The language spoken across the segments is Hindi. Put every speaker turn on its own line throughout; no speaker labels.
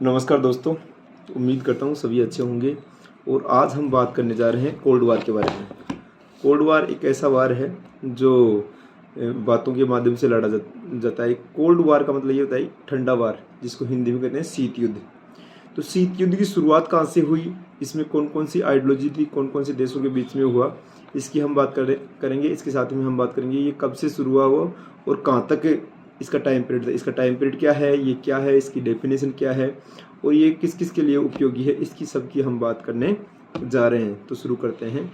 नमस्कार दोस्तों, उम्मीद करता हूँ सभी अच्छे होंगे। और आज हम बात करने जा रहे हैं कोल्ड वार के बारे में। कोल्ड वार एक ऐसा वार है जो बातों के माध्यम से लड़ा जाता है। कोल्ड वार का मतलब ये होता है ठंडा वार, जिसको हिंदी में कहते हैं शीत युद्ध। तो शीत युद्ध की शुरुआत कहाँ से हुई, इसमें कौन कौन सी आइडियोलॉजी थी, कौन कौन से देशों के बीच में हुआ, इसकी हम बात करेंगे। इसके साथ में हम बात करेंगे ये कब से शुरू हुआ और कहाँ तक इसका टाइम पीरियड था, इसका टाइम पीरियड क्या है, ये क्या है, इसकी डेफिनेशन क्या है और ये किस किस के लिए उपयोगी है, इसकी सबकी हम बात करने जा रहे हैं। तो शुरू करते हैं।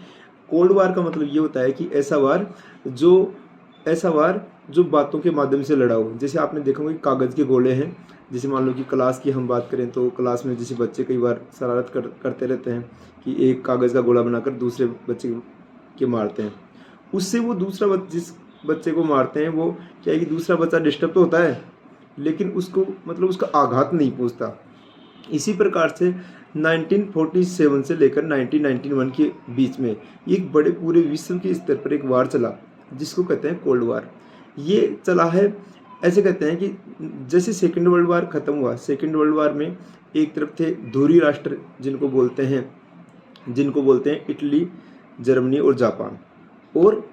कोल्ड वार का मतलब ये होता है कि ऐसा वार जो बातों के माध्यम से लड़ा हो। जैसे आपने देखा होगा कि कागज़ के गोले हैं। जैसे मान लो कि क्लास की हम बात करें तो क्लास में जैसे बच्चे कई बार शरारत करते रहते हैं कि एक कागज़ का गोला बनाकर दूसरे बच्चे के मारते हैं। उससे वो दूसरा जिस बच्चे को मारते हैं वो क्या है कि दूसरा बच्चा डिस्टर्ब तो होता है, लेकिन उसको मतलब उसका आघात नहीं पहुंचता। इसी प्रकार से 1947 से लेकर 1991 के बीच में एक बड़े पूरे विश्व के स्तर पर एक वार चला, जिसको कहते हैं कोल्ड वार। ये चला है, ऐसे कहते हैं कि जैसे सेकेंड वर्ल्ड वार ख़त्म हुआ, सेकेंड वर्ल्ड वार में एक तरफ थे ध्रुवीय राष्ट्र जिनको बोलते हैं इटली, जर्मनी और जापान, और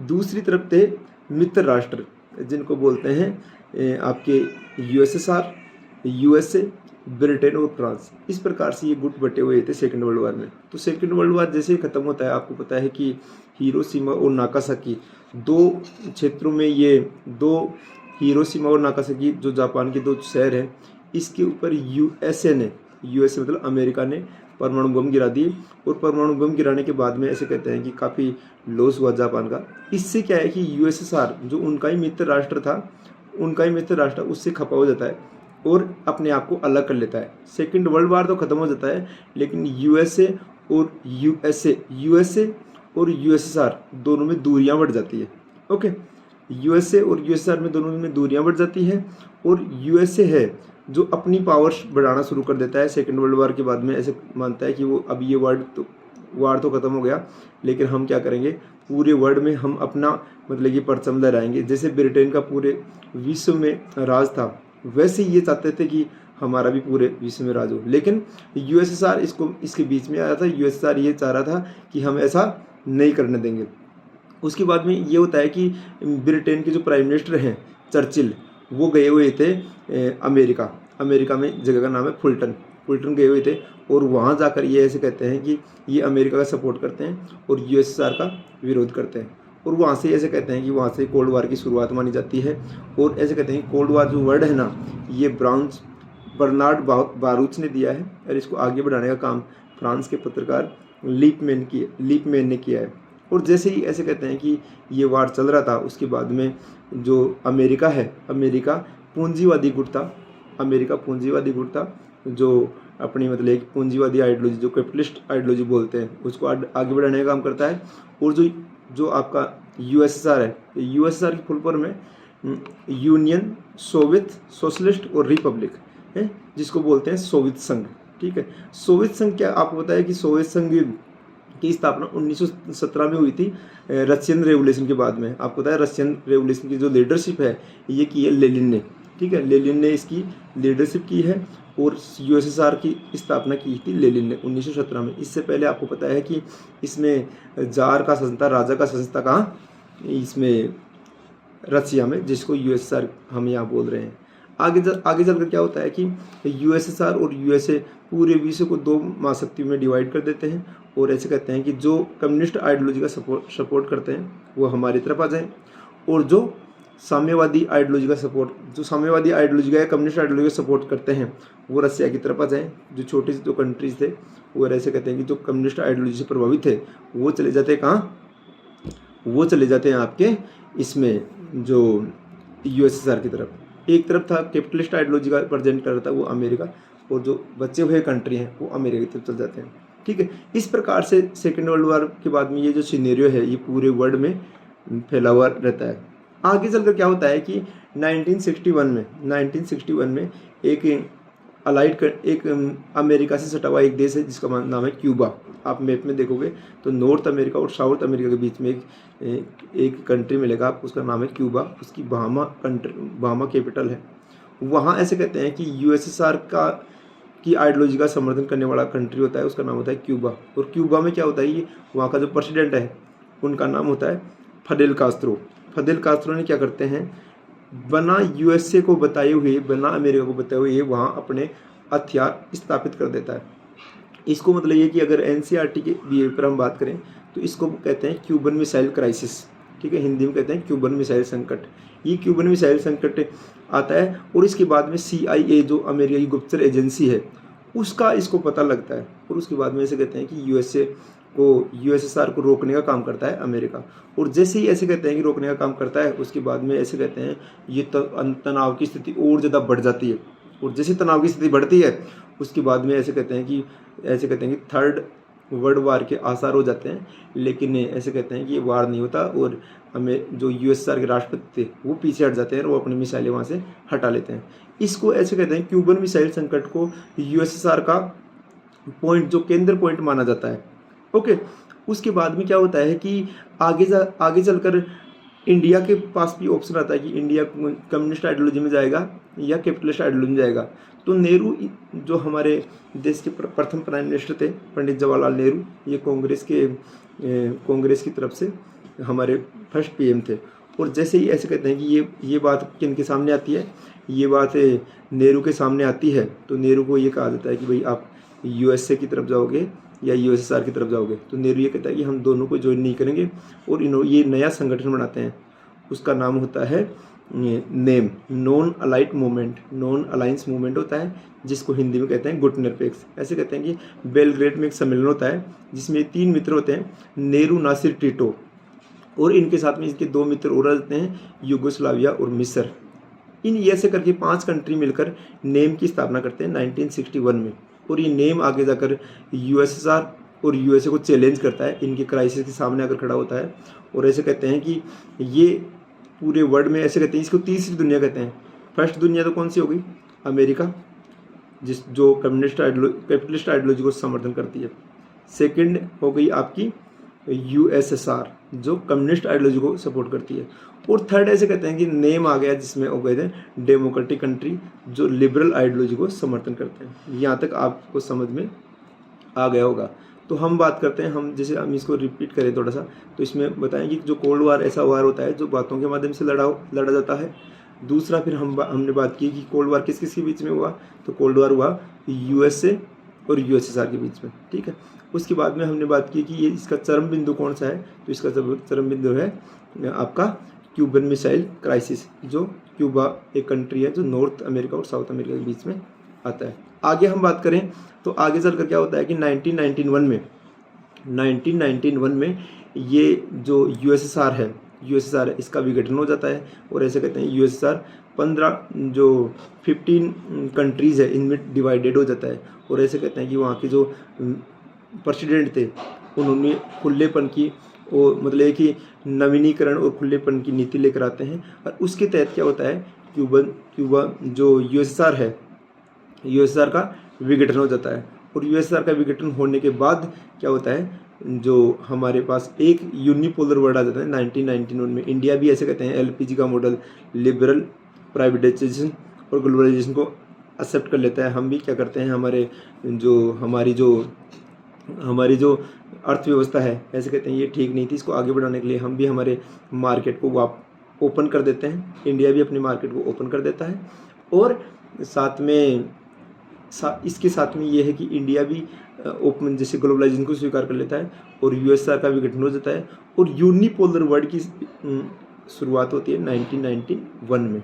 दूसरी तरफ थे मित्र राष्ट्र जिनको बोलते हैं आपके यूएसएसआर, यूएसए, ब्रिटेन और फ्रांस। इस प्रकार से ये गुट बटे हुए थे सेकेंड वर्ल्ड वार में। तो सेकेंड वर्ल्ड वार जैसे ही ख़त्म होता है, आपको पता है कि हिरोशिमा और नागासाकी दो क्षेत्रों में, ये दो हिरोशिमा और नागासाकी जो जापान के दो शहर हैं, इसके ऊपर यूएसए मतलब अमेरिका ने परमाणु बम गिरा दिए। और परमाणु बम गिराने के बाद में ऐसे कहते हैं कि काफ़ी लॉस हुआ जापान का। इससे क्या है कि यूएसएसआर जो उनका ही मित्र राष्ट्र उससे खपा हो जाता है और अपने आप को अलग कर लेता है। सेकेंड वर्ल्ड वार तो ख़त्म हो जाता है, लेकिन यूएसए और यूएसएसआर दोनों में दूरियां बढ़ जाती है। ओके, यूएसए और यूएसएसआर में दोनों में दूरियां बढ़ जाती है और यूएसए है जो अपनी पावर्स बढ़ाना शुरू कर देता है सेकेंड वर्ल्ड वार के बाद में। ऐसे मानता है कि वो अब ये वार तो ख़त्म हो गया, लेकिन हम क्या करेंगे, पूरे वर्ल्ड में हम अपना मतलब कि परचम लहराएंगे। जैसे ब्रिटेन का पूरे विश्व में राज था, वैसे ये चाहते थे कि हमारा भी पूरे विश्व में राज हो। लेकिन यूएसएसआर इसके बीच में आया था। यूएसएसआर ये चाह रहा था कि हम ऐसा नहीं करने देंगे। उसके बाद में ये होता है कि ब्रिटेन के जो प्राइम मिनिस्टर हैं चर्चिल, वो गए हुए थे अमेरिका में, जगह का नाम है फुलटन गए हुए थे। और वहाँ जाकर ये ऐसे कहते हैं कि ये अमेरिका का सपोर्ट करते हैं और यूएसएसआर का विरोध करते हैं। और वहाँ से ऐसे कहते हैं कि वहाँ से कोल्ड वार की शुरुआत मानी जाती है। और ऐसे कहते हैं कि कोल्ड वार जो वर्ड है ना, ये बर्नार्ड बारूच ने दिया है और इसको आगे बढ़ाने का काम फ्रांस के पत्रकार लीपमैन ने किया है। और जैसे ही ऐसे कहते हैं कि ये वार चल रहा था, उसके बाद में जो अमेरिका पूंजीवादी गुट था जो अपनी मतलब एक पूंजीवादी आइडियोलॉजी, जो कैपिटलिस्ट आइडियोलॉजी बोलते हैं, उसको आगे बढ़ाने का काम करता है। और जो आपका यूएसएसआर है, यूएसएसआर की फुल फॉर्म है यूनियन सोवियत सोशलिस्ट और रिपब्लिक है, जिसको बोलते हैं सोवियत संघ। ठीक है, सोवियत संघ क्या आपको पता है कि सोवियत संघ की स्थापना 1917 में हुई थी, रशियन रेवोल्यूशन के बाद में। आपको पता है रशियन रेवोल्यूशन की जो लीडरशिप है ये की है लेनिन ने। ठीक है, लेनिन ने इसकी लीडरशिप की है और यूएसएसआर की स्थापना की थी लेनिन ने 1917 में। इससे पहले आपको पता है कि इसमें जार का शासन था, राजा का शासन था कहाँ, इसमें रशिया में, जिसको यूएसएसआर हम यहाँ बोल रहे हैं। आगे चलकर क्या होता है कि यूएसएसआर और यूएसए पूरे विश्व को दो महाशक्तियों में डिवाइड कर देते हैं। और ऐसे कहते हैं कि जो कम्युनिस्ट आइडियोलॉजी का सपोर्ट करते हैं वो हमारी तरफ आ जाएं, और जो साम्यवादी आइडियोलॉजी का कम्युनिस्ट आइडियोलॉजी का सपोर्ट करते हैं वो रसिया की तरफ आ जाएं। जो छोटे जो कंट्रीज थे वो ऐसे कहते हैं कि जो कम्युनिस्ट आइडियोलॉजी से प्रभावित थे वो चले जाते हैं कहाँ, वो चले जाते हैं आपके इसमें जो यूएसएसआर की तरफ। एक तरफ था कैपिटलिस्ट आइडियोलॉजी का प्रेजेंट कर रहा था वो अमेरिका, और जो बचे हुए कंट्री हैं वो अमेरिका की तरफ चल जाते हैं। ठीक है, इस प्रकार से सेकेंड वर्ल्ड वार के बाद में ये जो सिनेरियो है ये पूरे वर्ल्ड में फैला हुआ रहता है। आगे चलकर क्या होता है कि 1961 में एक अमेरिका से सटा हुआ एक देश है जिसका नाम है क्यूबा। आप मैप में देखोगे तो नॉर्थ अमेरिका और साउथ अमेरिका के बीच में एक कंट्री मिलेगा आपको, उसका नाम है क्यूबा। उसकी बहामा कैपिटल है। वहाँ ऐसे कहते हैं कि यूएसएसआर का की आइडियोलॉजी का समर्थन करने वाला कंट्री होता है उसका नाम होता है क्यूबा। और क्यूबा में क्या होता है, ये वहाँ का जो प्रेसिडेंट है उनका नाम होता है फिडेल कास्त्रो। फिडेल कास्त्रो ने क्या करते हैं, बना यूएसए को बताए हुए, बना अमेरिका को बताए हुए वहाँ अपने हथियार स्थापित कर देता है। इसको मतलब ये कि अगर एनसीईआरटी के बिहेवियर पर हम बात करें तो इसको कहते हैं क्यूबन मिसाइल क्राइसिस, ठीक है, हिंदी में कहते हैं क्यूबन मिसाइल संकट। ये क्यूबन मिसाइल संकट आता है और इसके बाद में CIA जो अमेरिका की गुप्तचर एजेंसी है उसका इसको पता लगता है, और उसके बाद में ऐसे कहते हैं कि USSR को रोकने का काम करता है अमेरिका। और जैसे ही ऐसे कहते हैं कि रोकने का काम करता है, उसके बाद में ऐसे कहते हैं ये तनाव की स्थिति और ज़्यादा बढ़ जाती है। और जैसे तनाव की स्थिति बढ़ती है उसके बाद में ऐसे कहते हैं कि थर्ड वर्ल्ड वार के आसार हो जाते हैं। लेकिन ऐसे कहते हैं कि ये वार नहीं होता, और हमें जो USSR के राष्ट्रपति थे वो पीछे हट जाते हैं और वो अपनी मिसाइलें वहाँ से हटा लेते हैं। इसको ऐसे कहते हैं क्यूबन मिसाइल संकट को USSR का पॉइंट, जो केंद्र पॉइंट माना जाता है। ओके, उसके बाद में क्या होता है कि आगे चलकर इंडिया के पास भी ऑप्शन आता है कि इंडिया कम्युनिस्ट आइडियोलॉजी में जाएगा या कैपिटलिस्ट आइडियोलॉजी में जाएगा। तो नेहरू जो हमारे देश के प्रथम प्राइम मिनिस्टर थे, पंडित जवाहरलाल नेहरू, ये कांग्रेस की तरफ से हमारे फर्स्ट PM थे। और जैसे ही ऐसे कहते हैं कि ये बात किनके सामने आती है, ये बात नेहरू के सामने आती है, तो नेहरू को ये कहा जाता है कि भाई आप USA की तरफ जाओगे या USSR की तरफ जाओगे। तो नेहरू ये कहता है कि हम दोनों को ज्वाइन नहीं करेंगे, और ये नया संगठन बनाते हैं, उसका नाम होता है name, non allied movement, non alliance movement होता है, जिसको हिंदी में कहते हैं गुटनर पैक्ट। ऐसे कहते हैं कि बेलग्रेड में एक सम्मेलन होता है जिसमें 3 मित्र होते हैं, नेहरू, नासिर, टिटो, और इनके साथ में इसके 2 मित्र और रहते हैं, यूगोस्लाविया और मिस्र। इन ऐसे करके 5 कंट्री मिलकर नेम की स्थापना करते हैं 1961 में। और ये नेम आगे जाकर USSR और USA को चैलेंज करता है, इनके क्राइसिस के सामने आकर खड़ा होता है। और ऐसे कहते हैं कि ये पूरे वर्ल्ड में, ऐसे कहते हैं इसको तीसरी दुनिया कहते हैं। फर्स्ट दुनिया तो कौन सी हो गई, अमेरिका, जो कैपिटलिस्ट आइडियोलॉजी को समर्थन करती है। सेकंड हो गई आपकी USSR, जो कम्युनिस्ट आइडियोलॉजी को सपोर्ट करती है। और थर्ड ऐसे कहते हैं कि नेम आ गया, जिसमें हो गए थे डेमोक्रेटिक कंट्री, जो लिबरल आइडियोलॉजी को समर्थन करते हैं। यहाँ तक आपको समझ में आ गया होगा। तो हम बात करते हैं, हम इसको रिपीट करें थोड़ा सा, तो इसमें बताएं कि जो कोल्ड वार ऐसा वार होता है जो बातों के माध्यम से लड़ा जाता है। दूसरा फिर हमने बात की कि कोल्ड वार किस किस के बीच में हुआ, तो कोल्ड वार हुआ USA और USSR के बीच में, ठीक है। उसके बाद में हमने बात की कि ये इसका चरम बिंदु कौन सा है, तो इसका चरम बिंदु है आपका क्यूबन मिसाइल क्राइसिस, जो क्यूबा एक कंट्री है जो नॉर्थ अमेरिका और साउथ अमेरिका के बीच में आता है। आगे हम बात करें तो आगे चलकर क्या होता है कि 1991 में ये जो USSR है, इसका विघटन हो जाता है। और ऐसे कहते हैं USSR 15 कंट्रीज़ है इनमें डिवाइडेड हो जाता है। और ऐसे कहते हैं कि वहाँ के जो प्रेसिडेंट थे उन्होंने खुलेपन की, और मतलब कि नवीनीकरण और खुलेपन की नीति लेकर आते हैं। और उसके तहत क्या होता है, क्यूबा जो USSR है, USSR का विघटन हो जाता है। और USSR का विघटन होने के बाद क्या होता है, जो हमारे पास एक यूनिपोलर वर्ल्ड आ जाता है 1991 में। इंडिया भी ऐसे कहते हैं LPG का मॉडल, लिबरल प्राइवेटाइजेशन और ग्लोबलाइजेशन को एक्सेप्ट कर लेता है। हम भी क्या करते हैं, हमारी जो अर्थव्यवस्था है, ऐसे कहते हैं ये ठीक नहीं थी, इसको आगे बढ़ाने के लिए हम भी हमारे मार्केट को ओपन कर देते हैं। इंडिया भी अपने मार्केट को ओपन कर देता है। और इसके साथ में ये है कि इंडिया भी ओपन जैसे ग्लोबलाइजेशन को स्वीकार कर लेता है, और USSR का विघटन हो जाता है, और यूनिपोलर वर्ल्ड की शुरुआत होती है 1991 में।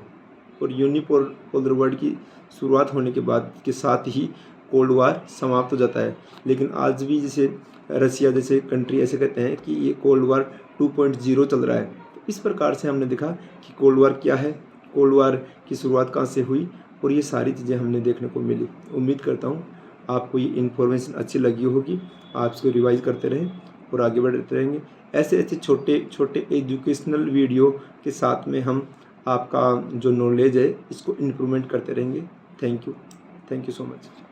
और यूनिपोलर वर्ल्ड की शुरुआत होने के बाद के साथ ही कोल्ड वार समाप्त हो जाता है। लेकिन आज भी जैसे रसिया जैसे कंट्री ऐसे कहते हैं कि ये कोल्ड वार 2.0 चल रहा है। तो इस प्रकार से हमने देखा कि कोल्ड वार क्या है, कोल्ड वार की शुरुआत कहाँ से हुई, और ये सारी चीज़ें हमने देखने को मिली। उम्मीद करता हूँ आपको ये इन्फॉर्मेशन अच्छी लगी होगी, आप इसको रिवाइज करते रहें और आगे बढ़ते रहेंगे। ऐसे छोटे छोटे एजुकेशनल वीडियो के साथ में हम आपका जो नॉलेज है इसको इम्प्रूवमेंट करते रहेंगे। Thank you so much.